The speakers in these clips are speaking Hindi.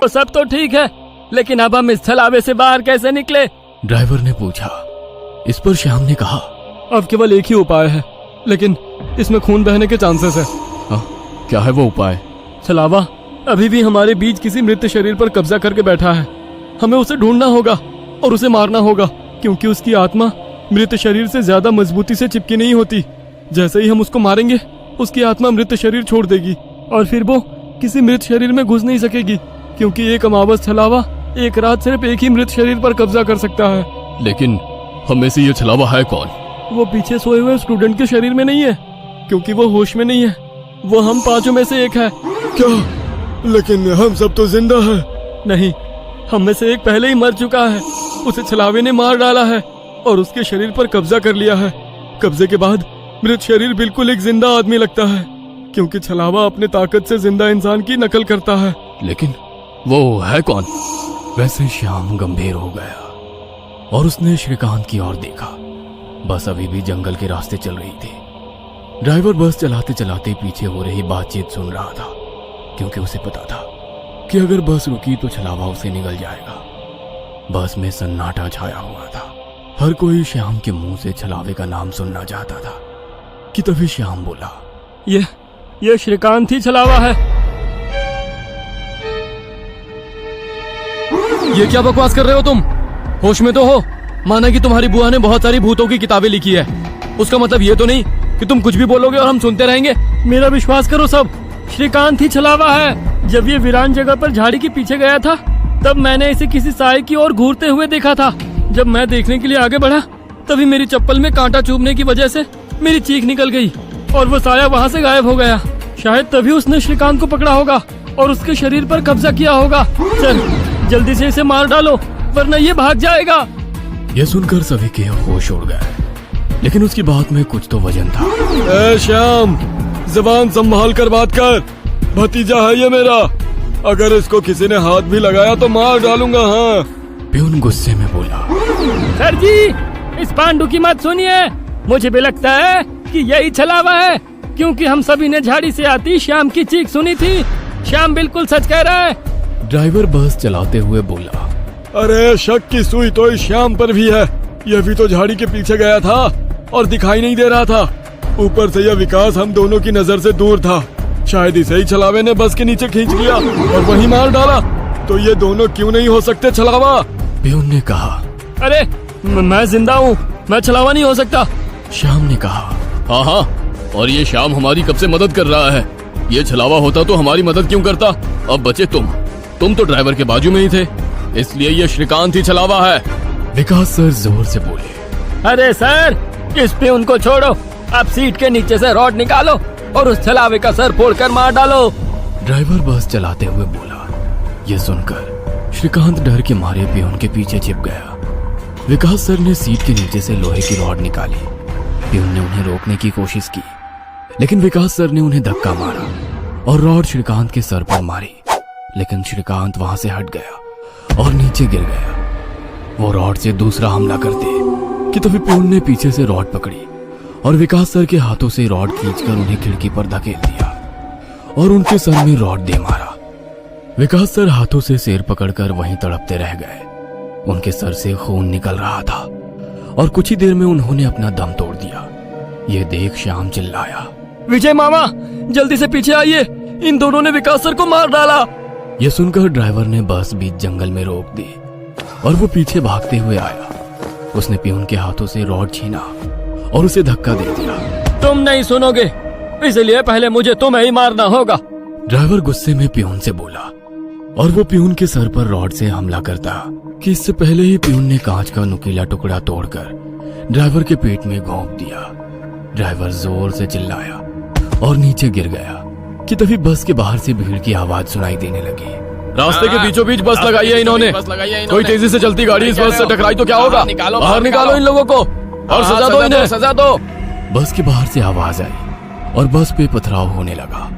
तो सब तो ठीक है, लेकिन अब हम इस छलावे से बाहर कैसे निकले? ड्राइवर ने पूछा। इस पर श्याम ने कहा, अब केवल एक ही उपाय है, लेकिन इसमें खून बहने के चांसेस है। क्या है वो उपाय? छलावा अभी भी हमारे बीच किसी मृत शरीर पर कब्जा करके बैठा है। हमें उसे ढूंढना होगा और उसे मारना होगा, क्योंकि उसकी आत्मा मृत शरीर से ज्यादा मजबूती से चिपकी नहीं होती। जैसे ही हम उसको मारेंगे, उसकी आत्मा मृत शरीर छोड़ देगी और फिर वो किसी मृत शरीर में घुस नहीं सकेगी, क्योंकि एक अमावस छलावा एक रात सिर्फ एक ही मृत शरीर पर कब्जा कर सकता है। लेकिन हम में से ये छलावा है कौन? वो पीछे सोए हुए स्टूडेंट के शरीर में नहीं है, क्योंकि वो होश में नहीं है। वो हम पांचों में से एक है। क्या? लेकिन हम सब तो जिंदा है। नहीं, हम में से एक पहले ही मर चुका है। उसे छलावे ने मार डाला है और उसके शरीर पर कब्जा कर लिया है। कब्जे के बाद मृत शरीर बिल्कुल एक जिंदा आदमी लगता है, क्योंकि छलावा अपने ताकत से जिंदा इंसान की नकल करता है। लेकिन वो है कौन? वैसे श्याम गंभीर हो गया और उसने श्रीकांत की ओर देखा। बस अभी भी जंगल के रास्ते चल रही थी। ड्राइवर बस चलाते चलाते पीछे हो रही बातचीत सुन रहा था, क्योंकि उसे पता था कि अगर बस रुकी तो छलावा उसे निगल जाएगा। बस में सन्नाटा छाया हुआ था। हर कोई श्याम के मुंह से छलावे का नाम सुनना चाहता था कि तभी श्याम बोला, ये श्रीकांत ही छलावा है। ये क्या बकवास कर रहे हो तुम? होश में तो हो? माना कि तुम्हारी बुआ ने बहुत सारी भूतों की किताबें लिखी है, उसका मतलब ये तो नहीं कि तुम कुछ भी बोलोगे और हम सुनते रहेंगे। मेरा विश्वास करो, सब श्रीकांत ही छलावा है। जब ये वीरान जगह पर झाड़ी के पीछे गया था, तब मैंने इसे किसी साए की ओर घूरते हुए देखा था। जब मैं देखने के लिए आगे बढ़ा, तभी मेरी चप्पल में कांटा चुभने की वजह से मेरी चीख निकल गई और वो साया वहाँ से गायब हो गया। शायद तभी उसने श्रीकांत को पकड़ा होगा और उसके शरीर पर कब्जा किया होगा। चल जल्दी से इसे मार डालो, वरना ये भाग जाएगा। यह सुनकर सभी के होश उड़ गए, लेकिन उसकी बात में कुछ तो वजन था। ए श्याम, जबान संभाल कर बात कर। भतीजा है ये मेरा। अगर इसको किसी ने हाथ भी लगाया तो मार डालूंगा। हाँ। प्यून गुस्से में बोला, सर जी, इस पांडु की मत सुनिए। मुझे भी लगता है कि यही छलावा है, क्योंकि हम सभी ने झाड़ी से आती श्याम की चीख सुनी थी। श्याम बिल्कुल सच कह रहा है। ड्राइवर बस चलाते हुए बोला, अरे शक की सुई तो इस श्याम पर भी है। यह भी तो झाड़ी के पीछे गया था और दिखाई नहीं दे रहा था। ऊपर से यह विकास हम दोनों की नजर से दूर था। शायद इसे ही छलावे ने बस के नीचे खींच लिया और वहीं मार डाला। तो ये दोनों क्यों नहीं हो सकते छलावा? प्यून ने कहा। अरे मैं जिंदा हूँ, मैं छलावा नहीं हो सकता। श्याम ने कहा, हाँ, और ये श्याम हमारी कब से मदद कर रहा है। ये छलावा होता तो हमारी मदद क्यों करता? अब बचे तुम तो ड्राइवर के बाजू में ही थे, इसलिए ये श्रीकांत ही छलावा है। विकास सर जोर से बोले, अरे सर, इस पे उनको छोड़ो। अब सीट के नीचे से रॉड निकालो और उस छलावे का सर फोड़कर मार डालो। ड्राइवर बस चलाते हुए बोला। यह सुनकर श्रीकांत डर के मारे प्यून के पीछे छिप गया। विकास सर ने सीट के नीचे से लोहे की रॉड निकाली। प्यून ने उन्हें रोकने की कोशिश की, लेकिन विकास सर ने उन्हें धक्का मारा और रॉड श्रीकांत के सर पर मारी। लेकिन श्रीकांत वहां से हट गया और नीचे गिर गया। वो रॉड से दूसरा हमला करते कि तभी प्यून ने पीछे से रॉड पकड़ी और विकास सर के हाथों से रॉड खींचकर उन्हें खिड़की पर धकेल दिया और उनके सर में रॉड दे मारा। विकास सर हाथों से सिर पकड़कर वहीं तड़पते रह गए। उनके सर से खून निकल रहा था और कुछ ही देर में उन्होंने अपना दम तोड़ दिया। ये देख श्याम चिल्लाया, विजय मामा, जल्दी से पीछे आइए, इन दोनों ने विकास सर को मार डाला। यह सुनकर ड्राइवर ने बस बीच जंगल में रोक दी और वो पीछे भागते हुए आया। उसने प्यून के हाथों से रॉड छीना और उसे धक्का दे दिया। तुम नहीं सुनोगे, इसलिए पहले मुझे तुम्हें ही मारना होगा। ड्राइवर गुस्से में प्यून से बोला और वो प्यून के सर पर रॉड से हमला करता कि इससे पहले ही प्यून ने कांच का नुकीला टुकड़ा तोड़कर ड्राइवर के पेट में घोंप दिया। ड्राइवर जोर से चिल्लाया और नीचे गिर गया कि तभी बस के बाहर से भीड़ की आवाज सुनाई देने लगी। रास्ते के बीचों बीच बस लगाई है इन्होंने। कोई तेजी से चलती गाड़ी इस बस से टकराई तो क्या होगा? बाहर निकालो इन लोगों को और सजा दो इन्हें, सजा दो। बस के बाहर से आवाज आई और बस पे पथराव होने लगा।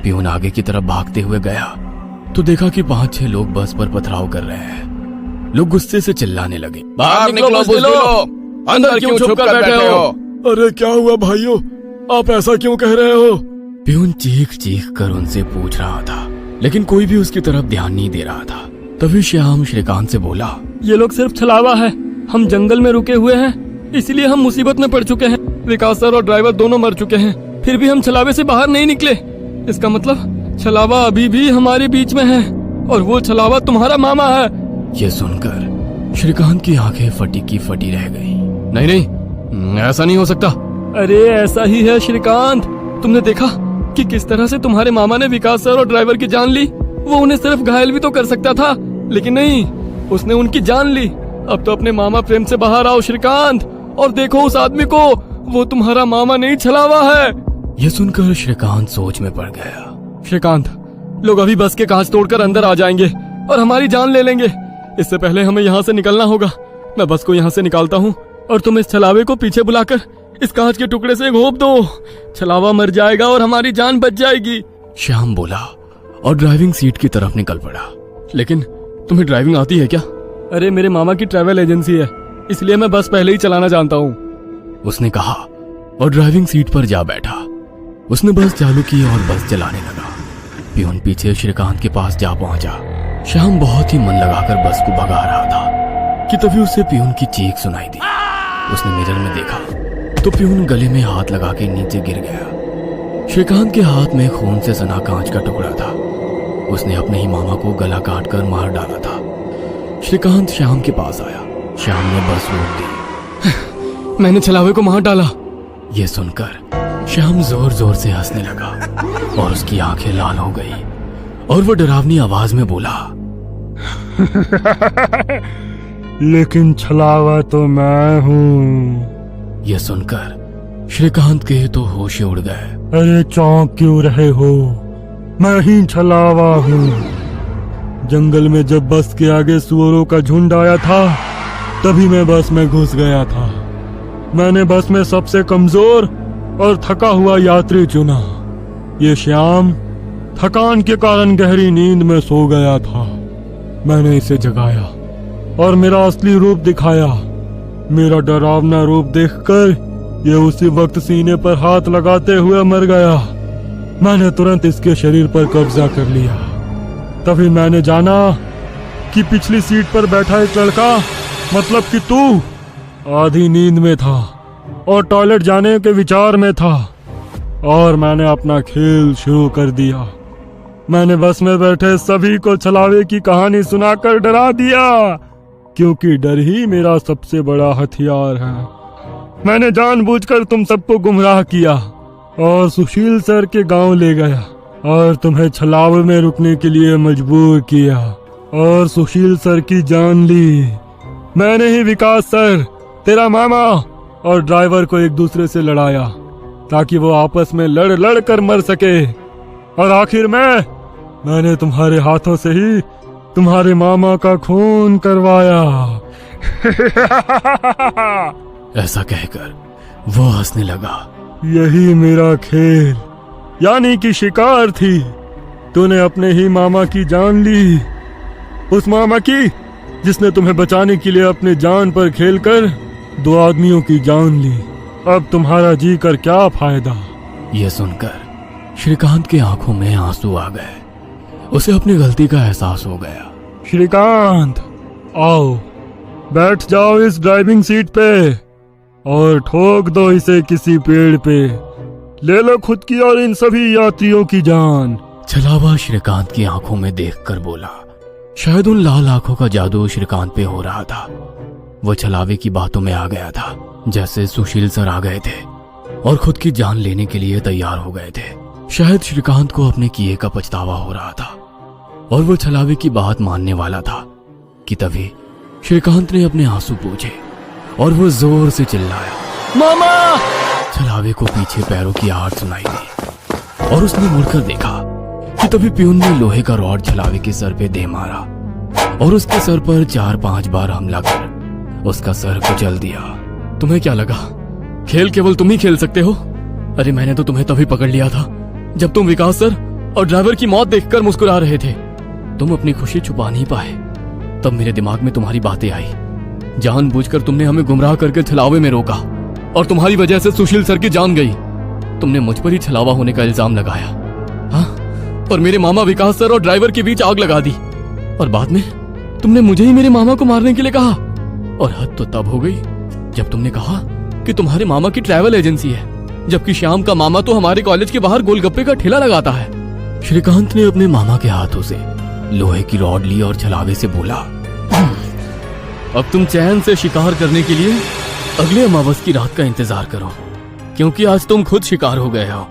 प्यून आगे की तरफ भागते हुए गया तो देखा कि 5-6 लोग बस पर पथराव कर रहे हैं। लोग गुस्से से चिल्लाने लगे, बाहर निकलो बुज़दिलो, अंदर क्यों छुप कर बैठे हो? अरे क्या हुआ भाइयों, आप ऐसा क्यों कह रहे हो? प्यून चीख चीख कर उनसे पूछ रहा था लेकिन कोई भी उसकी तरफ ध्यान नहीं दे रहा था। तभी श्याम श्रीकांत से बोला, ये लोग सिर्फ छलावा है। हम जंगल में रुके हुए हैं, इसलिए हम मुसीबत में पड़ चुके हैं। विकास सर और ड्राइवर दोनों मर चुके हैं, फिर भी हम छलावे से बाहर नहीं निकले। इसका मतलब छलावा अभी भी हमारे बीच में है और वो छलावा तुम्हारा मामा है। यह सुनकर श्रीकांत की आंखें फटी की फटी रह गई। नहीं नहीं, ऐसा नहीं हो सकता। अरे ऐसा ही है श्रीकांत। तुमने देखा कि किस तरह से तुम्हारे मामा ने विकास सर और ड्राइवर की जान ली। वो उन्हें सिर्फ घायल भी तो कर सकता था, लेकिन नहीं, उसने उनकी जान ली। अब तो अपने मामा प्रेम से बाहर आओ श्रीकांत, और देखो उस आदमी को, वो तुम्हारा मामा नहीं छलावा है। यह सुनकर श्रीकांत सोच में पड़ गया। श्रीकांत, लोग अभी बस के कांच तोड़कर अंदर आ जाएंगे और हमारी जान ले लेंगे। इससे पहले हमें यहाँ से निकलना होगा। मैं बस को यहाँ से निकालता हूँ और तुम इस छलावे को पीछे बुलाकर इस कांच के टुकड़े से घोंप दो। छलावा मर जाएगा और हमारी जान बच जाएगी। श्याम बोला और ड्राइविंग सीट की तरफ निकल पड़ा। लेकिन तुम्हें ड्राइविंग आती है क्या? अरे मेरे मामा की ट्रैवल एजेंसी है, इसलिए मैं बस पहले ही चलाना जानता हूँ, उसने कहा और ड्राइविंग सीट पर जा बैठा। उसने बस चालू की और बस चलाने लगा। पियून पीछे श्रीकांत के पास जा पहुंचा। श्याम बहुत ही मन लगाकर बस को भगा रहा था कि तभी उसे पियून की चीख सुनाई दी। उसने मिरर में देखा तो पियून गले में हाथ लगा के नीचे गिर गया। श्रीकांत के हाथ में खून से सना कांच का टुकड़ा था। उसने अपने ही मामा को गला काट कर मार डाला था। श्रीकांत श्याम के पास आया। श्याम ने बस रोक दी। मैंने छलावे को मार डाला। ये सुनकर श्याम जोर जोर से हंसने लगा और उसकी आंखें लाल हो गई और वो डरावनी आवाज में बोला, लेकिन छलावा तो मैं हूँ। यह सुनकर श्रीकांत के तो होश उड़ गए। अरे चौंक क्यों रहे हो? मैं ही छलावा हूँ। जंगल में जब बस के आगे सुअरों का झुंड आया था, तभी मैं बस में घुस गया था। मैंने बस में सबसे कमजोर और थका हुआ यात्री चुना। ये श्याम थकान के कारण गहरी नींद में सो गया था। मैंने इसे जगाया और मेरा असली रूप दिखाया। मेरा डरावना रूप देखकर ये उसी वक्त सीने पर हाथ लगाते हुए मर गया। मैंने तुरंत इसके शरीर पर कब्जा कर लिया। तभी मैंने जाना कि पिछली सीट पर बैठा एक लड़का, मतलब कि तू, आधी नींद में था और टॉयलेट जाने के विचार में था, और मैंने अपना खेल शुरू कर दिया। मैंने बस में बैठे सभी को छलावे की कहानी सुनाकर डरा दिया, क्योंकि डर ही मेरा सबसे बड़ा हथियार है। मैंने जानबूझकर तुम सबको गुमराह किया और सुशील सर के गांव ले गया और तुम्हें छलावे में रुकने के लिए मजबूर किया और सुशील सर की जान ली। मैंने ही विकास सर, तेरा मामा और ड्राइवर को एक दूसरे से लड़ाया ताकि वो आपस में लड़ लड़ कर मर सके, और आखिर मैंने तुम्हारे हाथों से ही तुम्हारे मामा का खून करवाया। ऐसा कहकर वो हंसने लगा। यही मेरा खेल, यानी कि शिकार थी। तूने अपने ही मामा की जान ली, उस मामा की जिसने तुम्हें बचाने के लिए अपने जान पर खेलकर 2 आदमियों की जान ली। अब तुम्हारा जी कर क्या फायदा? यह सुनकर श्रीकांत की आंखों में आंसू आ गए। उसे अपनी गलती का एहसास हो गया। श्रीकांत, आओ बैठ जाओ इस ड्राइविंग सीट पे और ठोक दो इसे किसी पेड़ पे। ले लो खुद की और इन सभी यात्रियों की जान। छलावा श्रीकांत की आंखों में देखकर बोला। शायद उन लाल आंखों का जादू श्रीकांत पे हो रहा था। वो छलावे की बातों में आ गया था, जैसे सुशील सर आ गए थे और खुद की जान लेने के लिए तैयार हो गए थे। शायद श्रीकांत को अपने किए का पछतावा हो रहा था और वो छलावे की बात मानने वाला था कि तभी श्रीकांत ने अपने आंसू पोंछे और वो जोर से चिल्लाया, मामा! छलावे को पीछे पैरों की आहट सुनाई दी और उसने मुड़कर देखा कि तभी पियून ने लोहे का रॉड छलावे के सर पे दे मारा और उसके सर पर 4-5 बार हमला कर उसका सर कुचल दिया। तुम्हें क्या लगा खेल केवल तुम ही खेल सकते हो? अरे मैंने तो तुम्हें तभी पकड़ लिया था जब तुम विकास सर और ड्राइवर की मौत देखकर मुस्कुरा रहे थे। तुम अपनी खुशी छुपा नहीं पाए। तब मेरे दिमाग में तुम्हारी बातें आई। जानबूझकर तुमने हमें गुमराह करके छलावे में रोका और तुम्हारी वजह से सुशील सर की जान गई। तुमने मुझ पर ही छलावा होने का इल्जाम लगाया। हाँ, और मेरे मामा विकास सर और ड्राइवर के बीच आग लगा दी। और बाद में तुमने मुझे ही मेरे मामा को मारने के लिए कहा। और हद तो तब हो गई जब तुमने कहा कि तुम्हारे मामा की ट्रैवल एजेंसी है, जबकि श्याम का मामा तो हमारे कॉलेज के बाहर गोलगप्पे का ठेला लगाता है। श्रीकांत ने अपने मामा के हाथों से लोहे की रॉड ली और छलावे से बोला, अब तुम चैन से शिकार करने के लिए अगले अमावस की रात का इंतजार करो, क्योंकि आज तुम खुद शिकार हो गए हो।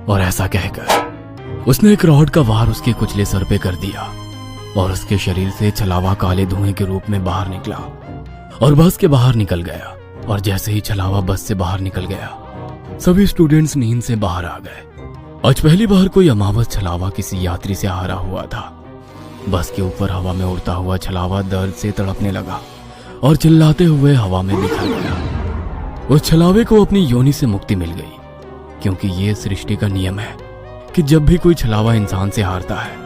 और ऐसा कहकर उसने एक रॉड का वार उसके कुचले सर पे कर दिया और उसके शरीर से छलावा काले धुएं के रूप में बाहर निकला और बस के बाहर निकल गया। और जैसे ही छलावा बस से बाहर निकल गया, सभी स्टूडेंट्स नींद से बाहर आ गए। आज पहली बार कोई अमावस छलावा किसी यात्री से हारा हुआ था। बस के ऊपर हवा में उड़ता हुआ छलावा दर्द से तड़पने लगा और चिल्लाते हुए हवा में बिखर गया। उस छलावे को अपनी योनि से मुक्ति मिल गई, क्योंकि ये सृष्टि का नियम है कि जब भी कोई छलावा इंसान से हारता है,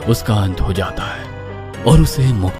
उसका अंत हो जाता है और उसे मुक्त